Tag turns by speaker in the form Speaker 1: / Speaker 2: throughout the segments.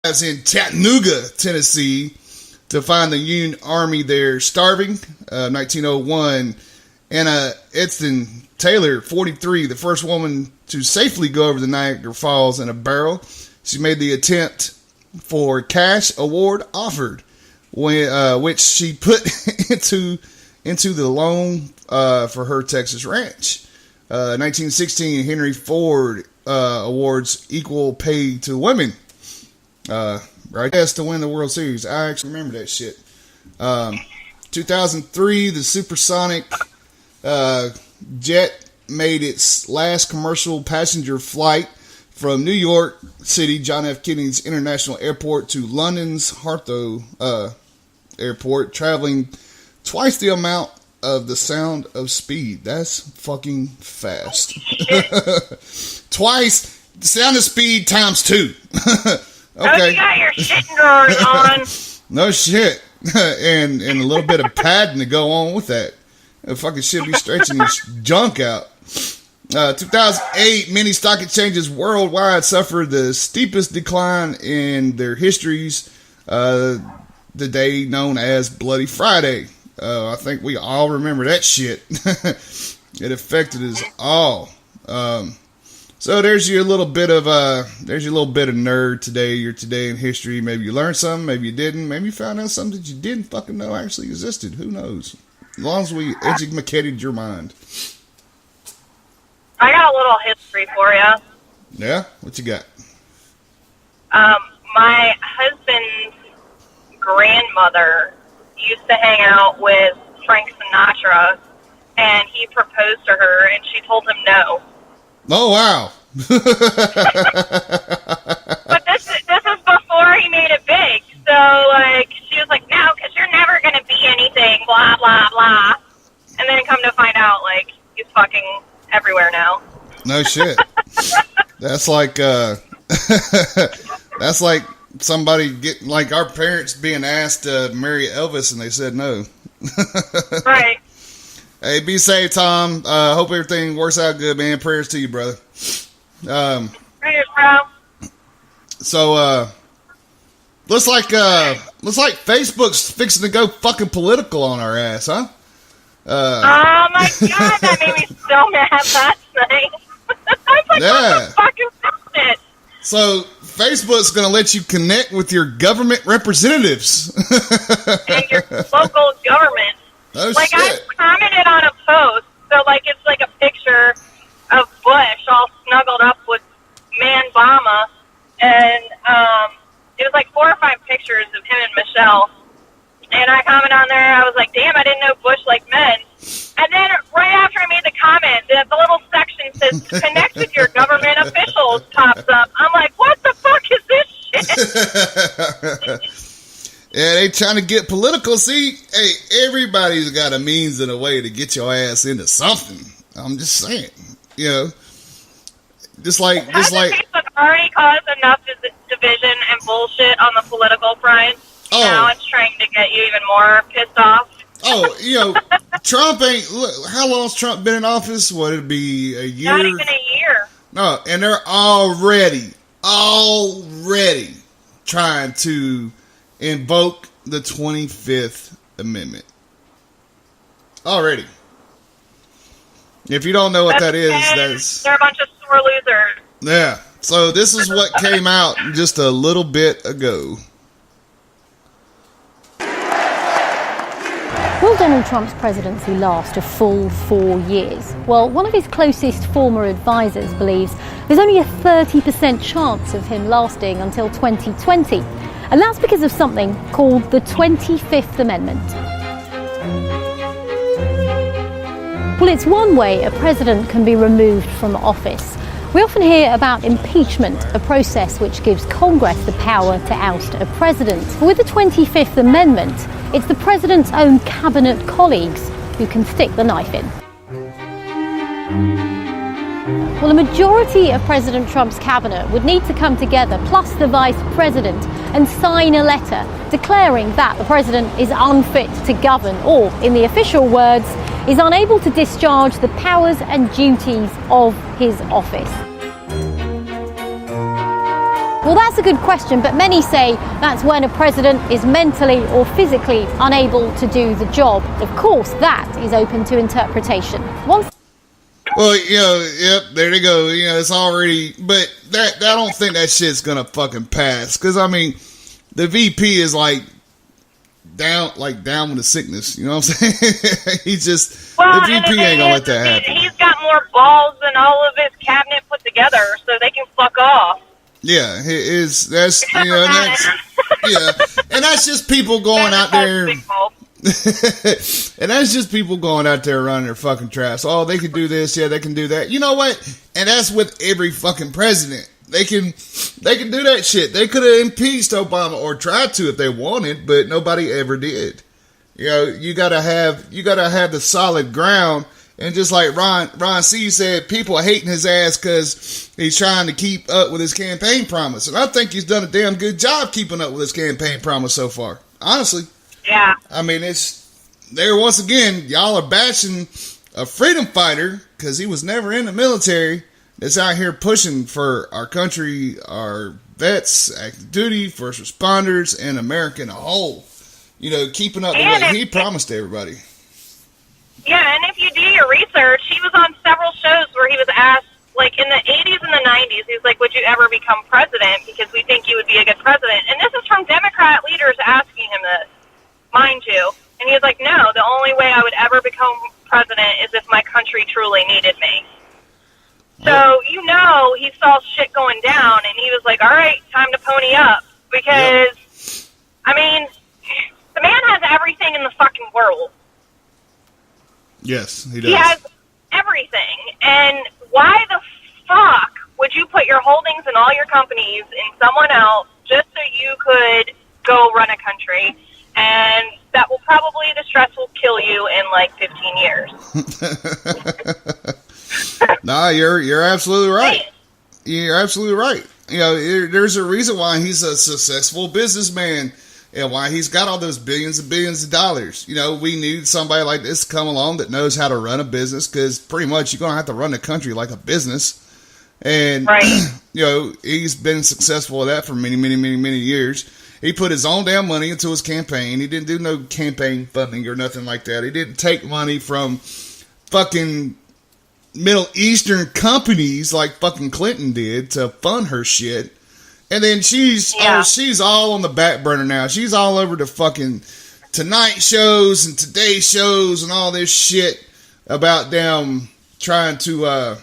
Speaker 1: was in Chattanooga, Tennessee, to find the Union Army there starving. 1901. Anna Edston Taylor, 43, the first woman to safely go over the Niagara Falls in a barrel. She made the attempt for cash award offered, which she put into the loan for her Texas ranch. 1916, Henry Ford awards equal pay to women. Right, yes, to win the World Series. I actually remember that shit. 2003, the supersonic jet made its last commercial passenger flight from New York City John F. Kennedy's International Airport to London's Heathrow Airport, traveling twice the amount of the sound of speed. That's fucking fast. Twice the sound of speed times 2. Okay.
Speaker 2: Oh, you got your shit drawers on.
Speaker 1: No shit. and a little bit of padding to go on with that. The fucking shit be stretching your junk out. 2008, many stock exchanges worldwide suffered the steepest decline in their histories. The day known as Bloody Friday. I think we all remember that shit. It affected us all. So there's your little bit of nerd today. You're today in history. Maybe you learned something. Maybe you didn't. Maybe you found out something that you didn't fucking know actually existed. Who knows? As long as we educated your mind.
Speaker 2: I got a little history for you.
Speaker 1: Yeah? What you got?
Speaker 2: My husband's grandmother used to hang out with Frank Sinatra, and he proposed to her, and she told him no.
Speaker 1: Oh, wow.
Speaker 2: But this is before he made it big. So, like, she was like, no, because you're never going to be anything, blah, blah, blah. And then come to find out, like, he's fucking everywhere now.
Speaker 1: No shit. That's like, that's like somebody getting, like our parents being asked to marry Elvis and they said no.
Speaker 2: Right.
Speaker 1: Hey, be safe, Tom. Hope everything works out good, man. Prayers to you, brother.
Speaker 2: Prayers, bro.
Speaker 1: So, looks like Facebook's fixing to go fucking political on our ass, huh?
Speaker 2: Oh my god, that made me so mad last night. I was like,
Speaker 1: Yeah.
Speaker 2: what the fuck is this?
Speaker 1: So, Facebook's going to let you connect with your government representatives.
Speaker 2: And your local government.
Speaker 1: Oh,
Speaker 2: Like,
Speaker 1: shit.
Speaker 2: I commented on a post, so, like, it's like a picture of Bush all snuggled up with Man Bama, and it was like 4 or 5 pictures of him and Michelle. And I commented on there, I was like, damn, I didn't know Bush liked men. And then right after I made the comment, the little section says, connect with your government officials pops up. I'm like, what the fuck is this shit?
Speaker 1: Yeah, they trying to get political. See, hey, everybody's got a means and a way to get your ass into something. I'm just saying, you know, just like
Speaker 2: Facebook already caused enough division and bullshit on the political front.
Speaker 1: Oh.
Speaker 2: Now it's trying to get you even more pissed off.
Speaker 1: Oh, you know, Trump ain't. Look, how long's Trump been in office? What, it'd be a year?
Speaker 2: Not even a year.
Speaker 1: No, and they're already trying to invoke the 25th Amendment. Already. If you don't know what that is, that's...
Speaker 2: They're a bunch of sore losers.
Speaker 1: Yeah. So this is what came out just a little bit ago.
Speaker 3: Will Donald Trump's presidency last a full 4 years? Well, one of his closest former advisors believes there's only a 30% chance of him lasting until 2020. And that's because of something called the 25th Amendment. Well, it's one way a president can be removed from office. We often hear about impeachment, a process which gives Congress the power to oust a president. But with the 25th Amendment, it's the president's own cabinet colleagues who can stick the knife in. Well, a majority of President Trump's cabinet would need to come together, plus the vice president, and sign a letter declaring that the president is unfit to govern, or, in the official words, is unable to discharge the powers and duties of his office. Well, that's a good question, but many say that's when a president is mentally or physically unable to do the job. Of course, that is open to interpretation. Once
Speaker 1: Well, yep, there they go. It's already, but I don't think that shit's gonna fucking pass. Cause I mean, the VP is like down with the sickness. You know what I'm saying? The VP ain't gonna let that happen.
Speaker 2: He's got more balls than all of his cabinet put together, so they can fuck off.
Speaker 1: Yeah, that's and that's just people going out there. And that's just people going out there running their fucking traps. Oh, they can do this, yeah, they can do that. You know what? And that's with every fucking president. They can do that shit. They could have impeached Obama or tried to if they wanted, but nobody ever did. You gotta have the solid ground. And just like Ron C said, people are hating his ass because he's trying to keep up with his campaign promise. And I think he's done a damn good job keeping up with his campaign promise so far. Honestly.
Speaker 2: Yeah.
Speaker 1: I mean, it's there once again. Y'all are bashing a freedom fighter because he was never in the military that's out here pushing for our country, our vets, active duty, first responders, and America in a whole. Keeping up with what he promised to everybody.
Speaker 2: Yeah, and if you do your research, he was on several shows where he was asked, like in the 80s and the 90s, he was like, would you ever become president? Because we think you would be a good president. And this is from Democrat leaders asking him this, mind you. And he was like, no, the only way I would ever become president is if my country truly needed me. So, he saw shit going down, and he was like, all right, time to pony up. Because, I mean, the man has everything in the fucking world.
Speaker 1: Yes, he does.
Speaker 2: He has everything. And why the fuck would you put your holdings in all your companies in someone else just so you could go run a country? And that will probably, the stress will kill you in like 15 years.
Speaker 1: Nah, you're absolutely right. You're absolutely right. There's a reason why he's a successful businessman. And why he's got all those billions and billions of dollars. We need somebody like this to come along that knows how to run a business, because pretty much you're going to have to run the country like a business. And,
Speaker 2: right.
Speaker 1: He's been successful at that for many, many, many, many years. He put his own damn money into his campaign. He didn't do no campaign funding or nothing like that. He didn't take money from fucking Middle Eastern companies like fucking Clinton did to fund her shit. And then she's all on the back burner now. She's all over the fucking Tonight shows and Today shows and all this shit about them trying to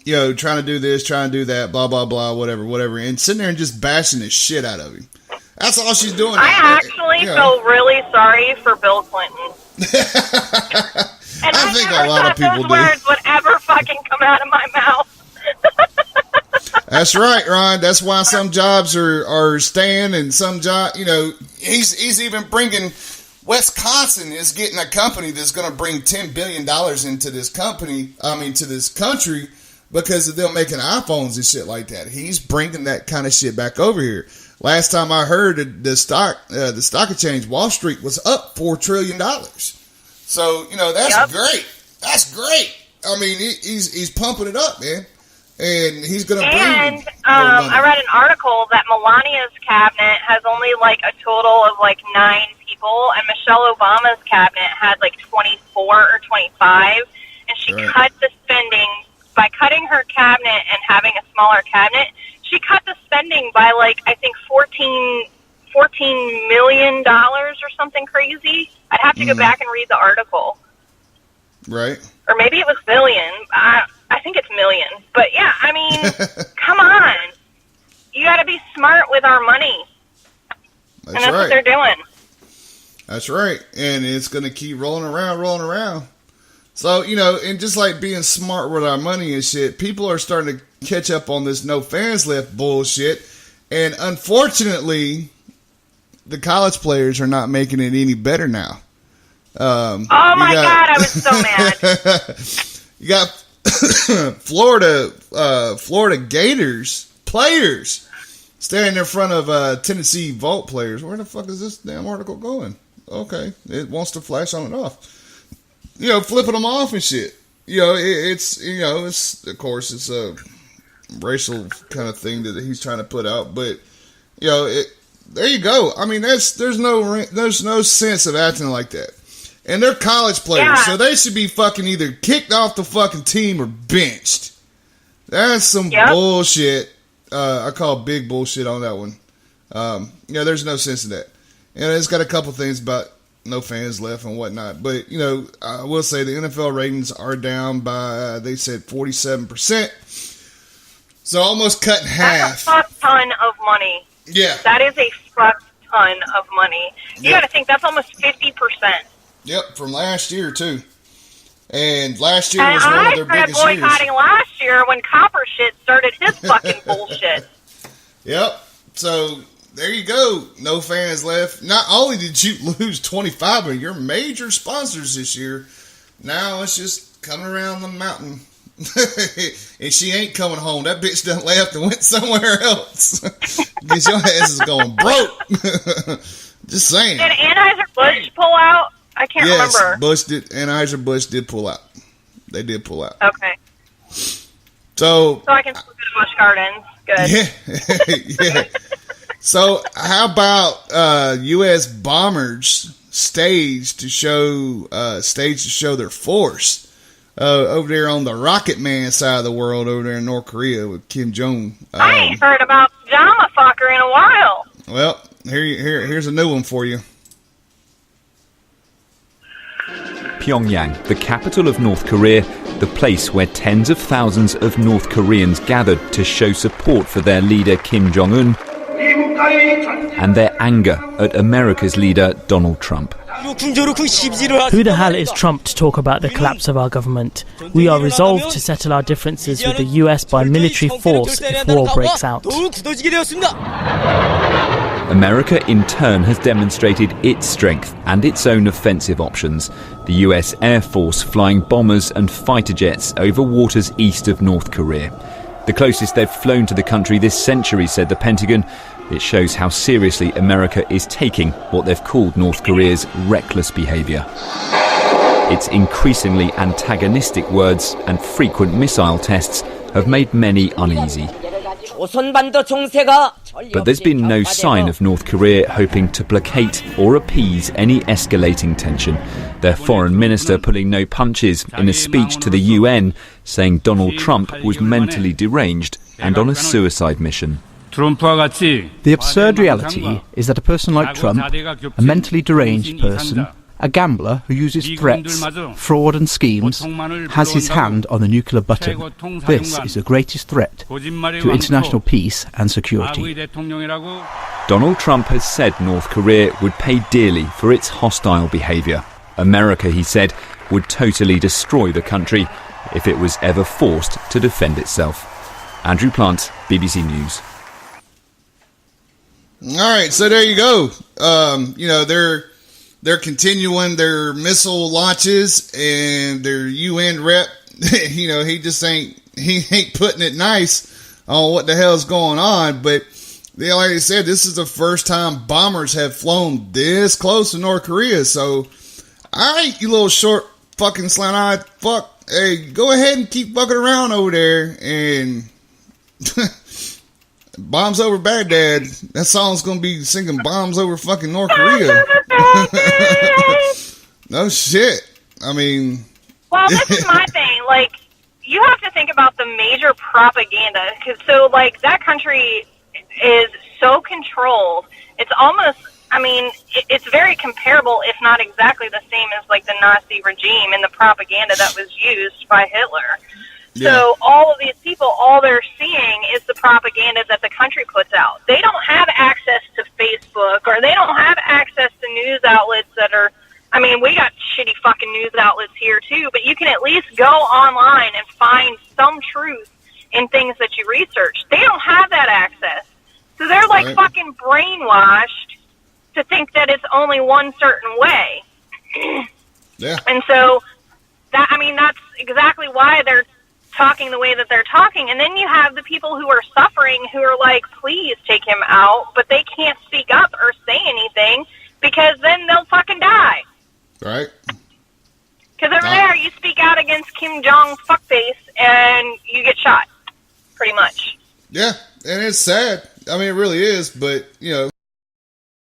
Speaker 1: do this, trying to do that, blah, blah, blah, whatever. And sitting there and just bashing the shit out of him. That's all she's doing.
Speaker 2: I actually feel really sorry for Bill Clinton. And I think a lot of people do. Words would ever fucking come out of my mouth.
Speaker 1: That's right, Ron. That's why some jobs are staying, and some job, he's even bringing. Wisconsin is getting a company that's going to bring $10 billion into this to this country, because of them making iPhones and shit like that. He's bringing that kind of shit back over here. Last time I heard, the stock exchange, Wall Street, was up $4 trillion. So that's great. That's great. I mean, he's pumping it up, man. And he's going to bring. And
Speaker 2: I read an article that Melania's cabinet has only like a total of like 9 people, and Michelle Obama's cabinet had like 24 or 25, and she cut the spending by cutting her cabinet and having a smaller cabinet. She cut the spending by like I think $14 million or something crazy. I'd have to go back and read the article.
Speaker 1: Right.
Speaker 2: Or maybe it was billion. I think it's million. But yeah, I mean, come on. You got to be smart with our money. That's what they're doing.
Speaker 1: That's right. And it's going to keep rolling around. So, and just like being smart with our money and shit, people are starting to catch up on this no fans left bullshit. And unfortunately, the college players are not making it any better now.
Speaker 2: Oh my God, I was so mad.
Speaker 1: You got Florida Gators players standing in front of Tennessee Vault players. Where the fuck is this damn article going? Okay, it wants to flash on and off. Flipping them off and shit. It's of course it's a racial kind of thing that he's trying to put out. But you know, there you go. I mean, there's no sense of acting like that. And they're college players, so they should be fucking either kicked off the fucking team or benched. That's some bullshit. I call big bullshit on that one. You know, there's no sense in that. And it's got a couple things about no fans left and whatnot. But, you know, I will say the NFL ratings are down by, they said 47%. So almost cut in half.
Speaker 2: That's a fuck ton of money.
Speaker 1: Yeah.
Speaker 2: That is a fuck ton of money. You got to think that's almost 50%.
Speaker 1: Yep, from last year, too. And last year was one of their biggest years.
Speaker 2: I started boycotting last year when Copper shit started his fucking bullshit.
Speaker 1: Yep. So, there you go. No fans left. Not only did you lose 25 of your major sponsors this year, now it's just coming around the mountain. And she ain't coming home. That bitch done left and went somewhere else. Because your ass is going broke. Just saying.
Speaker 2: Did Anheuser-Busch pull out? I can't remember.
Speaker 1: Anheuser-Busch did pull out. They did pull out.
Speaker 2: Okay.
Speaker 1: So
Speaker 2: I can still go to Busch Gardens. Good.
Speaker 1: Yeah. So how about U.S. bombers staged to show their force over there on the Rocket Man side of the world over there in North Korea with Kim Jong.
Speaker 2: I ain't heard about Jama Fucker in a while.
Speaker 1: Well, here's a new one for you.
Speaker 4: Pyongyang, the capital of North Korea, the place where tens of thousands of North Koreans gathered to show support for their leader Kim Jong-un and their anger at America's leader Donald Trump.
Speaker 5: Who the hell is Trump to talk about the collapse of our government? We are resolved to settle our differences with the US by military force if war breaks out.
Speaker 4: America, in turn, has demonstrated its strength and its own offensive options. The US Air Force flying bombers and fighter jets over waters east of North Korea. The closest they've flown to the country this century, said the Pentagon. It shows how seriously America is taking what they've called North Korea's reckless behaviour. Its increasingly antagonistic words and frequent missile tests have made many uneasy. But there's been no sign of North Korea hoping to placate or appease any escalating tension. Their foreign minister pulling no punches in a speech to the UN, saying Donald Trump was mentally deranged and on a suicide mission.
Speaker 6: The absurd reality is that a person like Trump, a mentally deranged person, a gambler who uses threats, fraud and schemes, has his hand on the nuclear button. This is the greatest threat to international peace and security.
Speaker 4: Donald Trump has said North Korea would pay dearly for its hostile behaviour. America, he said, would totally destroy the country if it was ever forced to defend itself. Andrew Plant, BBC News.
Speaker 1: All right, so there you go. You know, they're continuing their missile launches, and their UN rep, you know, he ain't putting it nice on what the hell's going on. But like I said, this is the first time bombers have flown this close to North Korea. So, all right, you little short fucking slant-eyed fuck. Hey, go ahead and keep fucking around over there and bombs over Baghdad. That song's gonna be singing bombs over fucking North Korea. No shit. I mean,
Speaker 2: well, this is my thing. Like, you have to think about the major propaganda, because that country is so controlled. It's almost, I mean, it's very comparable, if not exactly the same as like the Nazi regime and the propaganda that was used by Hitler. Yeah. So all of these people, all they're seeing is the propaganda that the country puts out. They don't have access to Facebook, or they don't have access to news outlets that are, I mean, we got shitty fucking news outlets here too, but you can at least go online and find some truth in things that you research. They don't have that access. So they're like fucking brainwashed to think that it's only one certain way.
Speaker 1: Yeah.
Speaker 2: And so that, I mean, that's exactly why they're talking the way that they're talking. And then you have the people who are suffering who are like, please take him out, but they can't speak up or say anything because then they'll fucking die.
Speaker 1: Right.
Speaker 2: Because over there, you speak out against Kim Jong fuckface and you get shot, pretty much.
Speaker 1: Yeah, and it's sad. I mean, it really is, but, you know,